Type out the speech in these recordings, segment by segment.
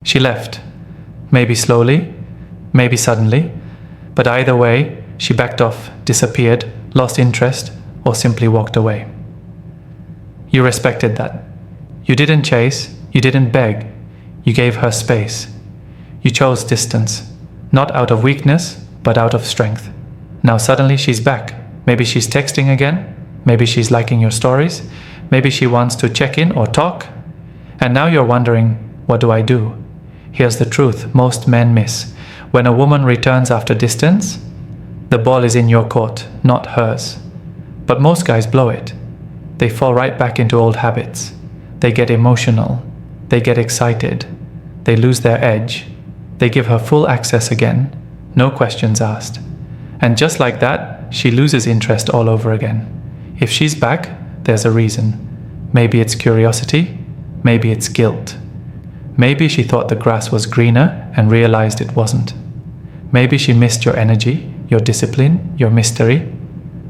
She left. Maybe slowly, maybe suddenly, but either way, she backed off, disappeared, lost interest, or simply walked away. You respected that. You didn't chase, you didn't beg, you gave her space. You chose distance, not out of weakness, but out of strength. Now suddenly she's back. Maybe she's texting again, maybe she's liking your stories, maybe she wants to check in or talk. And now you're wondering, what do I do? Here's the truth most men miss. When a woman returns after distance, the ball is in your court, not hers. But most guys blow it. They fall right back into old habits. They get emotional. They get excited. They lose their edge. They give her full access again, no questions asked. And just like that, she loses interest all over again. If she's back, there's a reason. Maybe it's curiosity, maybe it's guilt. Maybe she thought the grass was greener and realized it wasn't. Maybe she missed your energy, your discipline, your mystery.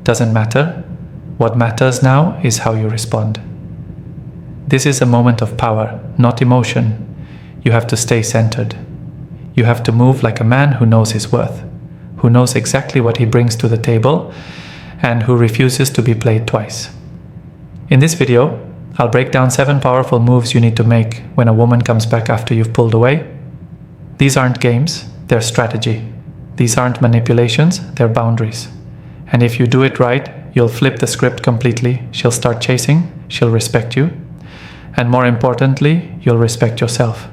Doesn't matter. What matters now is how you respond. This is a moment of power, not emotion. You have to stay centered. You have to move like a man who knows his worth, who knows exactly what he brings to the table, and who refuses to be played twice. In this video, I'll break down 7 powerful moves you need to make when a woman comes back after you've pulled away. These aren't games, they're strategy. These aren't manipulations, they're boundaries. And if you do it right, you'll flip the script completely. She'll start chasing, she'll respect you, and more importantly, you'll respect yourself.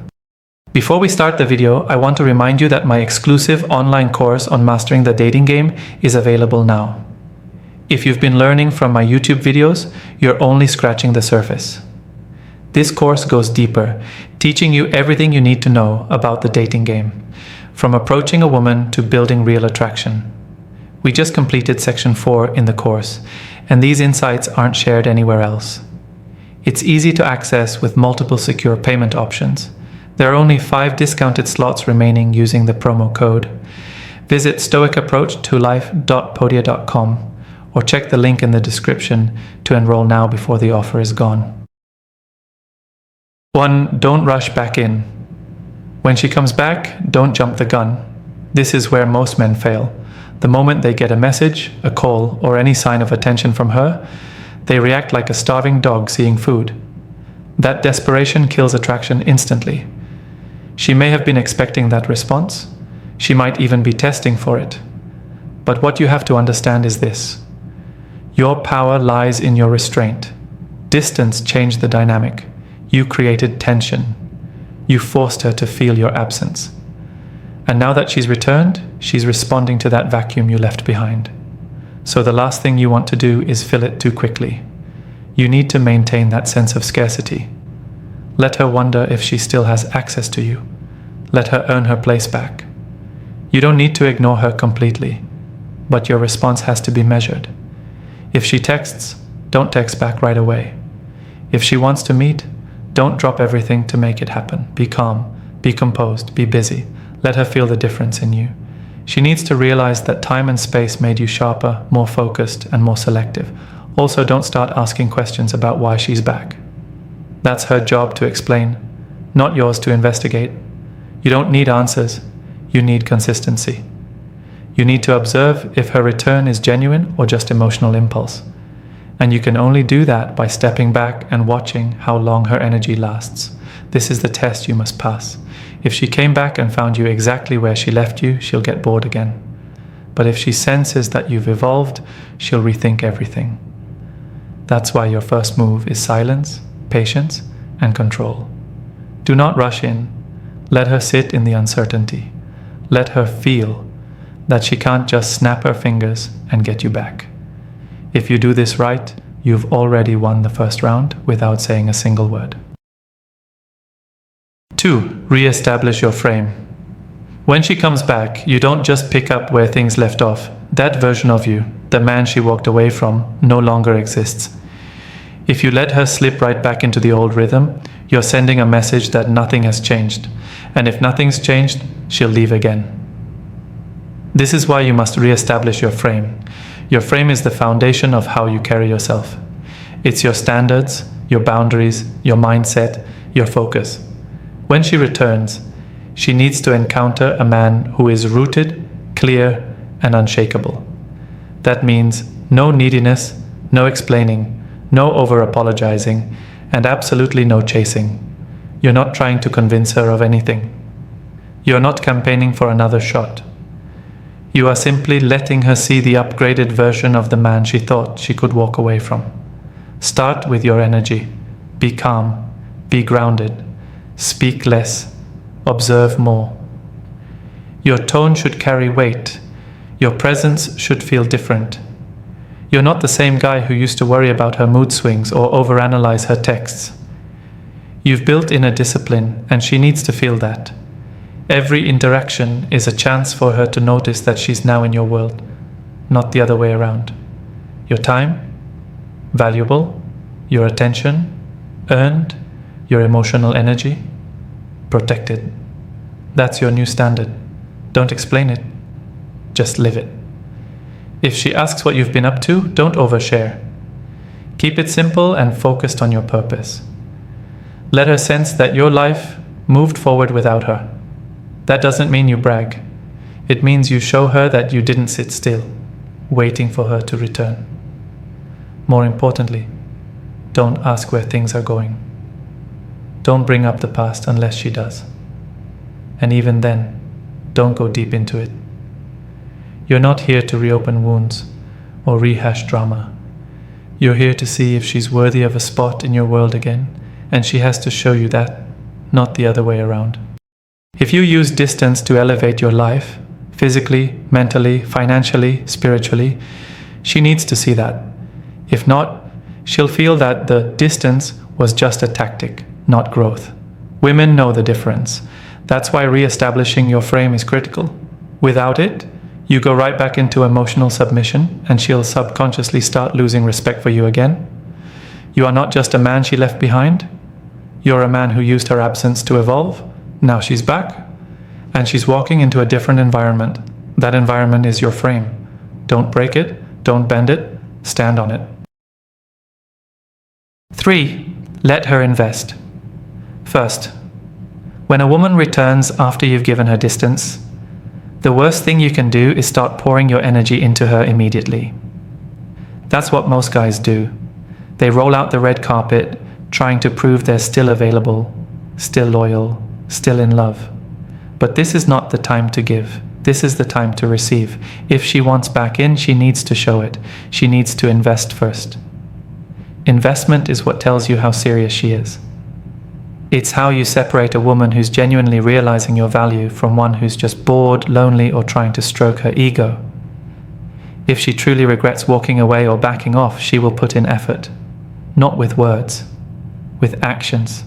Before we start the video, I want to remind you that my exclusive online course on mastering the dating game is available now. If you've been learning from my YouTube videos, you're only scratching the surface. This course goes deeper, teaching you everything you need to know about the dating game, from approaching a woman to building real attraction. We just completed section 4 in the course, and these insights aren't shared anywhere else. It's easy to access with multiple secure payment options. There are only 5 discounted slots remaining using the promo code. Visit stoicapproachtolife.podia.com or check the link in the description to enroll now before the offer is gone. 1. Don't rush back in. When she comes back, don't jump the gun. This is where most men fail. The moment they get a message, a call, or any sign of attention from her, they react like a starving dog seeing food. That desperation kills attraction instantly. She may have been expecting that response. She might even be testing for it. But what you have to understand is this. Your power lies in your restraint. Distance changed the dynamic. You created tension. You forced her to feel your absence. And now that she's returned, she's responding to that vacuum you left behind. So the last thing you want to do is fill it too quickly. You need to maintain that sense of scarcity. Let her wonder if she still has access to you. Let her earn her place back. You don't need to ignore her completely, but your response has to be measured. If she texts, don't text back right away. If she wants to meet, don't drop everything to make it happen. Be calm, be composed, be busy. Let her feel the difference in you. She needs to realize that time and space made you sharper, more focused, and more selective. Also, don't start asking questions about why she's back. That's her job to explain, not yours to investigate. You don't need answers, you need consistency. You need to observe if her return is genuine or just emotional impulse. And you can only do that by stepping back and watching how long her energy lasts. This is the test you must pass. If she came back and found you exactly where she left you, she'll get bored again. But if she senses that you've evolved, she'll rethink everything. That's why your first move is silence, patience, and control. Do not rush in. Let her sit in the uncertainty. Let her feel that she can't just snap her fingers and get you back. If you do this right, you've already won the first round without saying a single word. 2. Reestablish your frame. When she comes back, you don't just pick up where things left off. That version of you, the man she walked away from, no longer exists. If you let her slip right back into the old rhythm, you're sending a message that nothing has changed. And if nothing's changed, she'll leave again. This is why you must reestablish your frame. Your frame is the foundation of how you carry yourself. It's your standards, your boundaries, your mindset, your focus. When she returns, She needs to encounter a man who is rooted, clear, and unshakable. That means no neediness, no explaining, no over-apologizing, and absolutely no chasing. You're not trying to convince her of anything. You're not campaigning for another shot. You are simply letting her see the upgraded version of the man she thought she could walk away from. Start with your energy. Be calm. Be grounded. Speak less. Observe more. Your tone should carry weight. Your presence should feel different. You're not the same guy who used to worry about her mood swings or overanalyze her texts. You've built in a discipline, and she needs to feel that. Every interaction is a chance for her to notice that she's now in your world, not the other way around. Your time, valuable. Your attention, earned. Your emotional energy, protected. That's your new standard. Don't explain it. Just live it. If she asks what you've been up to, don't overshare. Keep it simple and focused on your purpose. Let her sense that your life moved forward without her. That doesn't mean you brag. It means you show her that you didn't sit still, waiting for her to return. More importantly, don't ask where things are going. Don't bring up the past unless she does. And even then, don't go deep into it. You're not here to reopen wounds or rehash drama. You're here to see if she's worthy of a spot in your world again, and she has to show you that, not the other way around. If you use distance to elevate your life, physically, mentally, financially, spiritually, she needs to see that. If not, she'll feel that the distance was just a tactic, not growth. Women know the difference. That's why reestablishing your frame is critical. Without it, you go right back into emotional submission, and she'll subconsciously start losing respect for you again. You are not just a man she left behind. You're a man who used her absence to evolve. Now she's back, and she's walking into a different environment. That environment is your frame. Don't break it, don't bend it, stand on it. 3. Let her invest. First, when a woman returns after you've given her distance, the worst thing you can do is start pouring your energy into her immediately. That's what most guys do. They roll out the red carpet, trying to prove they're still available, still loyal, still in love. But this is not the time to give. This is the time to receive. If she wants back in, she needs to show it. She needs to invest first. Investment is what tells you how serious she is. It's how you separate a woman who's genuinely realizing your value from one who's just bored, lonely, or trying to stroke her ego. If she truly regrets walking away or backing off, she will put in effort. Not with words, with actions.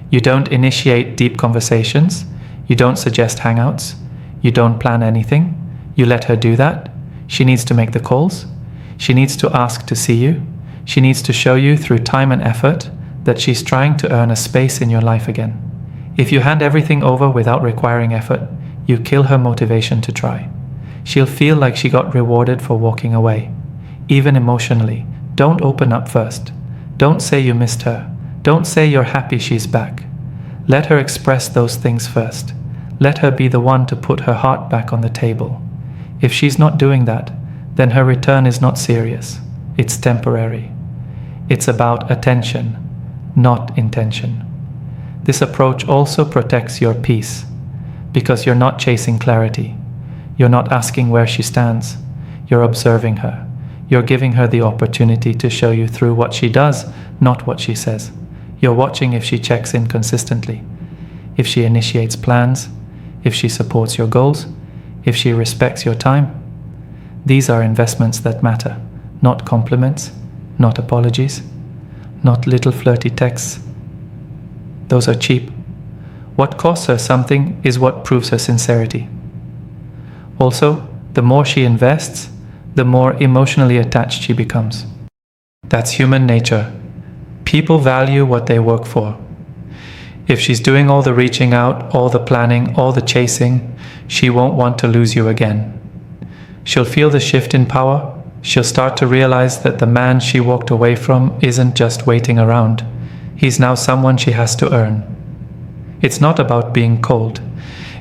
You don't initiate deep conversations. You don't suggest hangouts. You don't plan anything. You let her do that. She needs to make the calls. She needs to ask to see you. She needs to show you through time and effort that she's trying to earn a space in your life again. If you hand everything over without requiring effort, you kill her motivation to try. She'll feel like she got rewarded for walking away. Even emotionally, don't open up first. Don't say you missed her. Don't say you're happy she's back. Let her express those things first. Let her be the one to put her heart back on the table. If she's not doing that, then her return is not serious. It's temporary. It's about attention, not intention. This approach also protects your peace, because you're not chasing clarity. You're not asking where she stands. You're observing her. You're giving her the opportunity to show you through what she does, not what she says. You're watching if she checks in consistently, if she initiates plans, if she supports your goals, if she respects your time. These are investments that matter, not compliments, not apologies, not little flirty texts. Those are cheap. What costs her something is what proves her sincerity. Also, the more she invests, the more emotionally attached she becomes. That's human nature. People value what they work for. If she's doing all the reaching out, all the planning, all the chasing, she won't want to lose you again. She'll feel the shift in power. She'll start to realize that the man she walked away from isn't just waiting around. He's now someone she has to earn. It's not about being cold.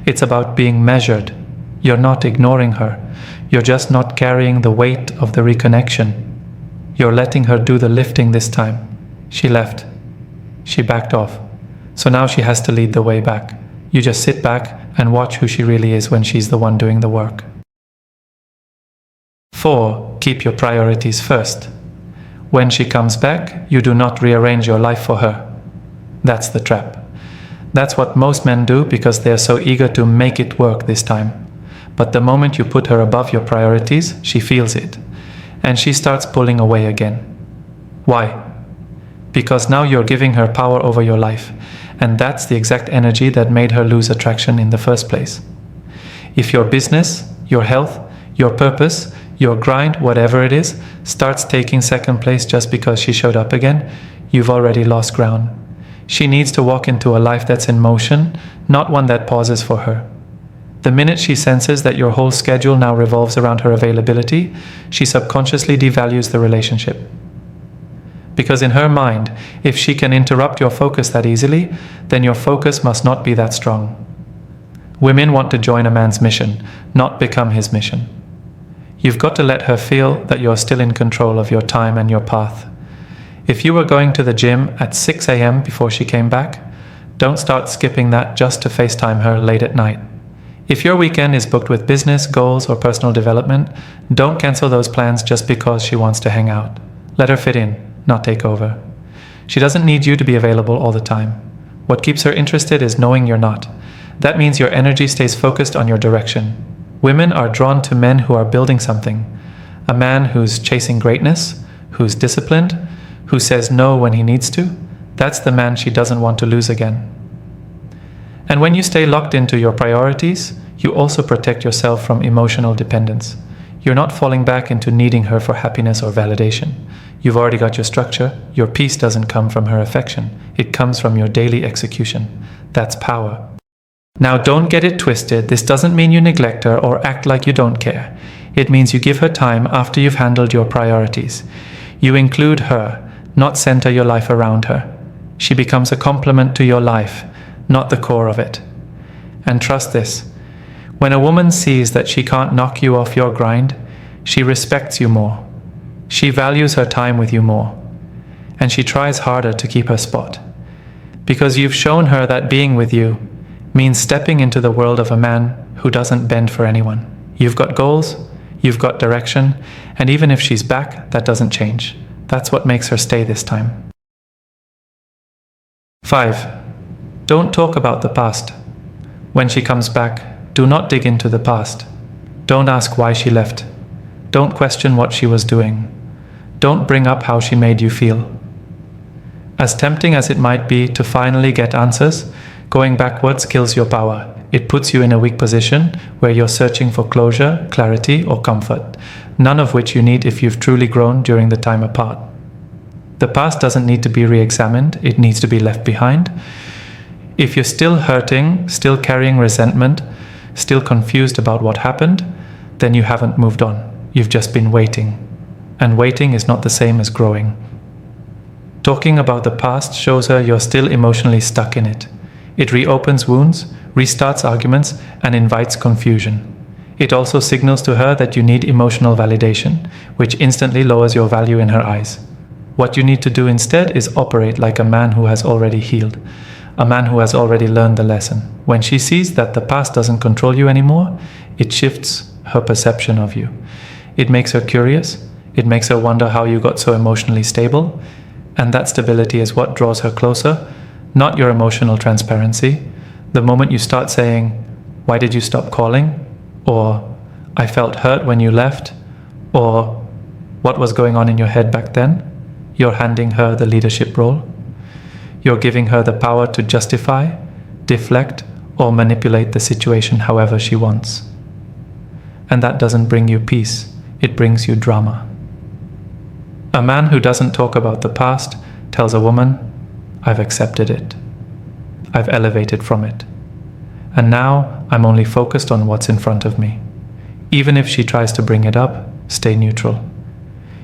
It's about being measured. You're not ignoring her. You're just not carrying the weight of the reconnection. You're letting her do the lifting this time. She left. She backed off. So now she has to lead the way back. You just sit back and watch who she really is when she's the one doing the work. 4. Keep your priorities first. When she comes back, you do not rearrange your life for her. That's the trap. That's what most men do because they are so eager to make it work this time. But the moment you put her above your priorities, she feels it. And she starts pulling away again. Why? Because now you're giving her power over your life. And that's the exact energy that made her lose attraction in the first place. If your business, your health, your purpose, your grind, whatever it is, starts taking second place just because she showed up again, you've already lost ground. She needs to walk into a life that's in motion, not one that pauses for her. The minute she senses that your whole schedule now revolves around her availability, she subconsciously devalues the relationship. Because in her mind, if she can interrupt your focus that easily, then your focus must not be that strong. Women want to join a man's mission, not become his mission. You've got to let her feel that you're still in control of your time and your path. If you were going to the gym at 6 a.m. before she came back, don't start skipping that just to FaceTime her late at night. If your weekend is booked with business, goals, or personal development, don't cancel those plans just because she wants to hang out. Let her fit in, not take over. She doesn't need you to be available all the time. What keeps her interested is knowing you're not. That means your energy stays focused on your direction. Women are drawn to men who are building something. A man who's chasing greatness, who's disciplined, who says no when he needs to, that's the man she doesn't want to lose again. And when you stay locked into your priorities, you also protect yourself from emotional dependence. You're not falling back into needing her for happiness or validation. You've already got your structure. Your peace doesn't come from her affection. It comes from your daily execution. That's power. Now don't get it twisted. This doesn't mean you neglect her or act like you don't care. It means you give her time after you've handled your priorities. You include her, not center your life around her. She becomes a complement to your life, not the core of it. And trust this, when a woman sees that she can't knock you off your grind, she respects you more. She values her time with you more. And she tries harder to keep her spot. Because you've shown her that being with you means stepping into the world of a man who doesn't bend for anyone. You've got goals, you've got direction, and even if she's back, that doesn't change. That's what makes her stay this time. 5. Don't talk about the past. When she comes back, do not dig into the past. Don't ask why she left. Don't question what she was doing. Don't bring up how she made you feel. As tempting as it might be to finally get answers, going backwards kills your power. It puts you in a weak position where you're searching for closure, clarity, or comfort, none of which you need if you've truly grown during the time apart. The past doesn't need to be re-examined, it needs to be left behind. If you're still hurting, still carrying resentment, still confused about what happened, then you haven't moved on. You've just been waiting. And waiting is not the same as growing. Talking about the past shows her you're still emotionally stuck in it. It reopens wounds, restarts arguments, and invites confusion. It also signals to her that you need emotional validation, which instantly lowers your value in her eyes. What you need to do instead is operate like a man who has already healed, a man who has already learned the lesson. When she sees that the past doesn't control you anymore, it shifts her perception of you. It makes her curious. It makes her wonder how you got so emotionally stable. And that stability is what draws her closer, not your emotional transparency. The moment you start saying, "Why did you stop calling?" or "I felt hurt when you left," or "What was going on in your head back then?" you're handing her the leadership role. You're giving her the power to justify, deflect, or manipulate the situation however she wants. And that doesn't bring you peace, it brings you drama. A man who doesn't talk about the past tells a woman, "I've accepted it. I've elevated from it. And now I'm only focused on what's in front of me." Even if she tries to bring it up, stay neutral.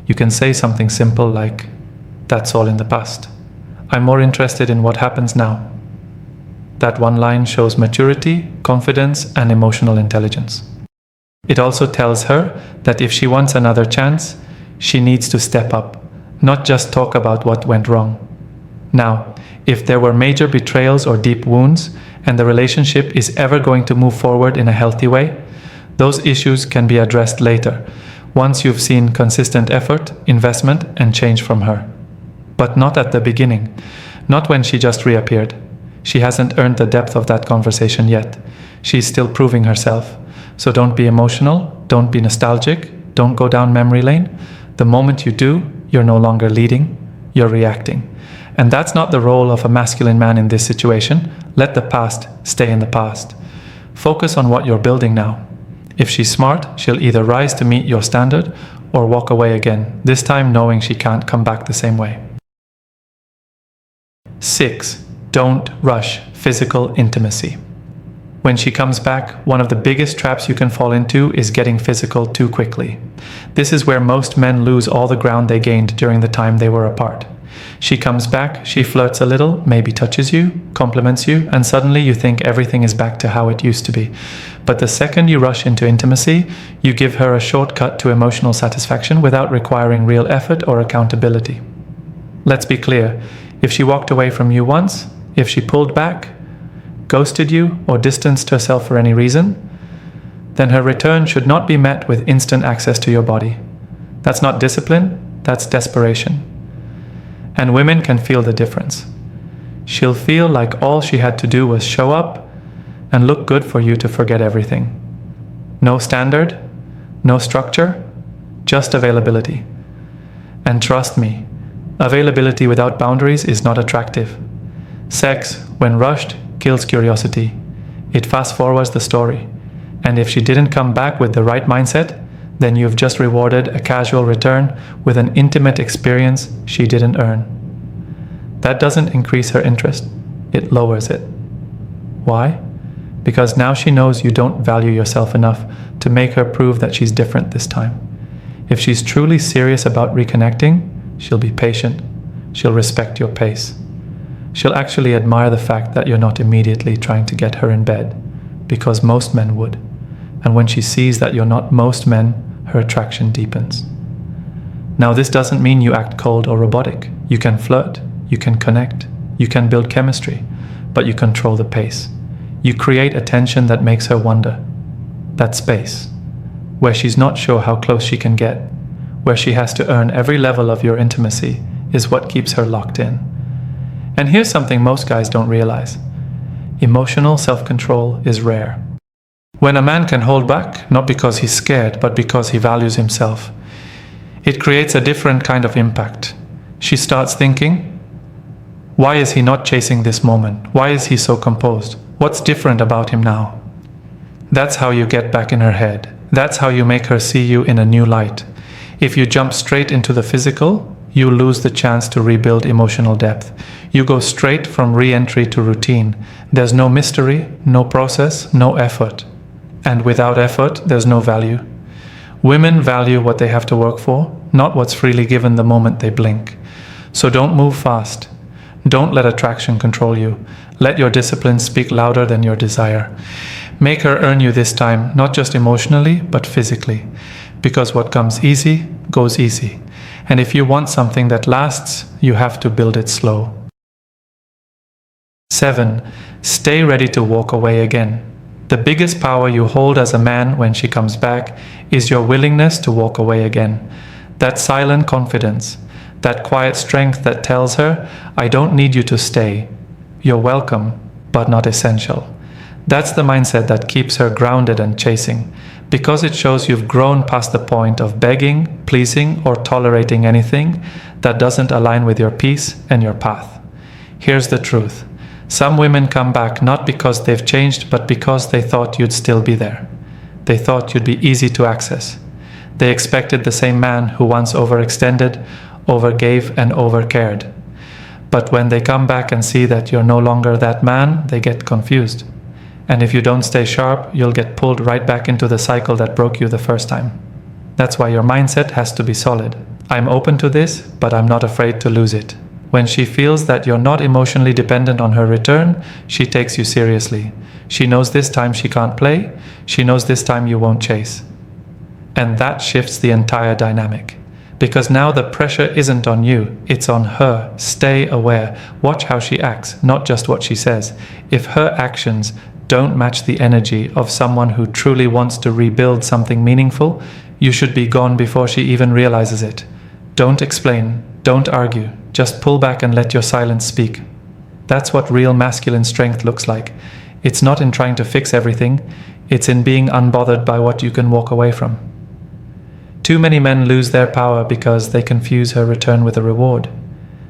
You can say something simple like, "That's all in the past. I'm more interested in what happens now." That one line shows maturity, confidence, and emotional intelligence. It also tells her that if she wants another chance, she needs to step up, not just talk about what went wrong. Now, if there were major betrayals or deep wounds, and the relationship is ever going to move forward in a healthy way, those issues can be addressed later, once you've seen consistent effort, investment, and change from her. But not at the beginning, not when she just reappeared. She hasn't earned the depth of that conversation yet. She's still proving herself. So don't be emotional, don't be nostalgic, don't go down memory lane. The moment you do, you're no longer leading, you're reacting. And that's not the role of a masculine man in this situation. Let the past stay in the past. Focus on what you're building now. If she's smart, she'll either rise to meet your standard or walk away again, this time knowing she can't come back the same way. 6. Don't rush physical intimacy. When she comes back, one of the biggest traps you can fall into is getting physical too quickly. This is where most men lose all the ground they gained during the time they were apart. She comes back, she flirts a little, maybe touches you, compliments you, and suddenly you think everything is back to how it used to be. But the second you rush into intimacy, you give her a shortcut to emotional satisfaction without requiring real effort or accountability. Let's be clear, if she walked away from you once, if she pulled back, ghosted you, or distanced herself for any reason, then her return should not be met with instant access to your body. That's not discipline, that's desperation. And women can feel the difference. She'll feel like all she had to do was show up and look good for you to forget everything. No standard, no structure, just availability. And trust me, availability without boundaries is not attractive. Sex, when rushed, kills curiosity. It fast-forwards the story. And if she didn't come back with the right mindset, then you've just rewarded a casual return with an intimate experience she didn't earn. That doesn't increase her interest, it lowers it. Why? Because now she knows you don't value yourself enough to make her prove that she's different this time. If she's truly serious about reconnecting, she'll be patient, she'll respect your pace. She'll actually admire the fact that you're not immediately trying to get her in bed, because most men would. And when she sees that you're not most men, her attraction deepens. Now, this doesn't mean you act cold or robotic. You can flirt, you can connect, you can build chemistry, but you control the pace. You create a tension that makes her wonder. That space, where she's not sure how close she can get, where she has to earn every level of your intimacy, is what keeps her locked in. And here's something most guys don't realize. Emotional self-control is rare. When a man can hold back, not because he's scared, but because he values himself, it creates a different kind of impact. She starts thinking, why is he not chasing this moment? Why is he so composed? What's different about him now? That's how you get back in her head. That's how you make her see you in a new light. If you jump straight into the physical, you lose the chance to rebuild emotional depth. You go straight from re-entry to routine. There's no mystery, no process, no effort. And without effort, there's no value. Women value what they have to work for, not what's freely given the moment they blink. So don't move fast. Don't let attraction control you. Let your discipline speak louder than your desire. Make her earn you this time, not just emotionally, but physically. Because what comes easy, goes easy. And if you want something that lasts, you have to build it slow. 7. Stay ready to walk away again. The biggest power you hold as a man when she comes back is your willingness to walk away again. That silent confidence, that quiet strength that tells her, I don't need you to stay. You're welcome, but not essential. That's the mindset that keeps her grounded and chasing, because it shows you've grown past the point of begging, pleasing, or tolerating anything that doesn't align with your peace and your path. Here's the truth. Some women come back not because they've changed, but because they thought you'd still be there. They thought you'd be easy to access. They expected the same man who once overextended, overgave, and overcared. But when they come back and see that you're no longer that man, they get confused. And if you don't stay sharp, you'll get pulled right back into the cycle that broke you the first time. That's why your mindset has to be solid. I'm open to this, but I'm not afraid to lose it. When she feels that you're not emotionally dependent on her return, she takes you seriously. She knows this time she can't play. She knows this time you won't chase. And that shifts the entire dynamic. Because now the pressure isn't on you, it's on her. Stay aware. Watch how she acts, not just what she says. If her actions don't match the energy of someone who truly wants to rebuild something meaningful, you should be gone before she even realizes it. Don't explain, don't argue, just pull back and let your silence speak. That's what real masculine strength looks like. It's not in trying to fix everything, it's in being unbothered by what you can walk away from. Too many men lose their power because they confuse her return with a reward.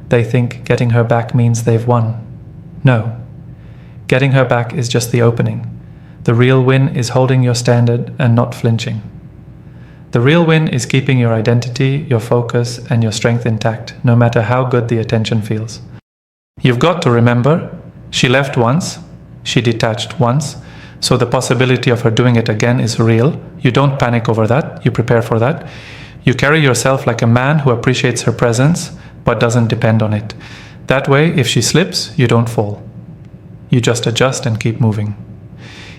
They think getting her back means they've won. No. Getting her back is just the opening. The real win is holding your standard and not flinching. The real win is keeping your identity, your focus, and your strength intact, no matter how good the attention feels. You've got to remember, she left once, she detached once, so the possibility of her doing it again is real. You don't panic over that, you prepare for that. You carry yourself like a man who appreciates her presence, but doesn't depend on it. That way, if she slips, you don't fall. You just adjust and keep moving.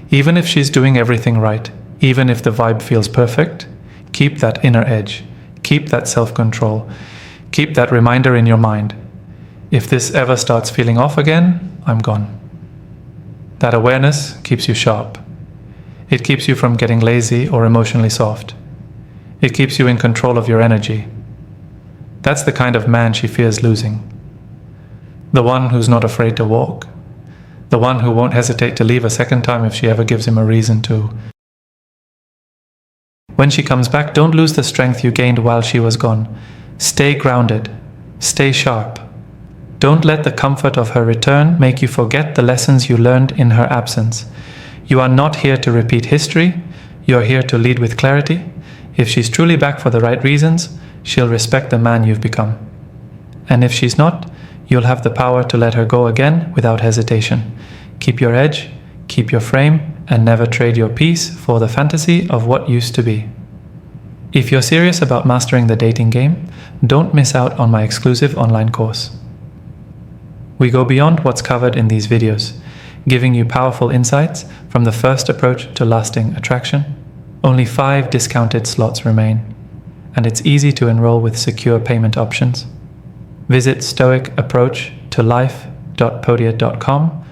Even if she's doing everything right, even if the vibe feels perfect, keep that inner edge, keep that self-control, keep that reminder in your mind. If this ever starts feeling off again, I'm gone. That awareness keeps you sharp. It keeps you from getting lazy or emotionally soft. It keeps you in control of your energy. That's the kind of man she fears losing. The one who's not afraid to walk. The one who won't hesitate to leave a second time if she ever gives him a reason to. When she comes back, don't lose the strength you gained while she was gone. Stay grounded. Stay sharp. Don't let the comfort of her return make you forget the lessons you learned in her absence. You are not here to repeat history. You're here to lead with clarity. If she's truly back for the right reasons, she'll respect the man you've become. And if she's not, you'll have the power to let her go again without hesitation. Keep your edge, keep your frame, and never trade your peace for the fantasy of what used to be. If you're serious about mastering the dating game, don't miss out on my exclusive online course. We go beyond what's covered in these videos, giving you powerful insights from the first approach to lasting attraction. Only 5 discounted slots remain, and it's easy to enroll with secure payment options. Visit stoicapproachtolife.podia.com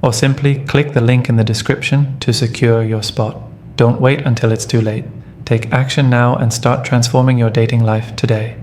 or simply click the link in the description to secure your spot. Don't wait until it's too late. Take action now and start transforming your dating life today.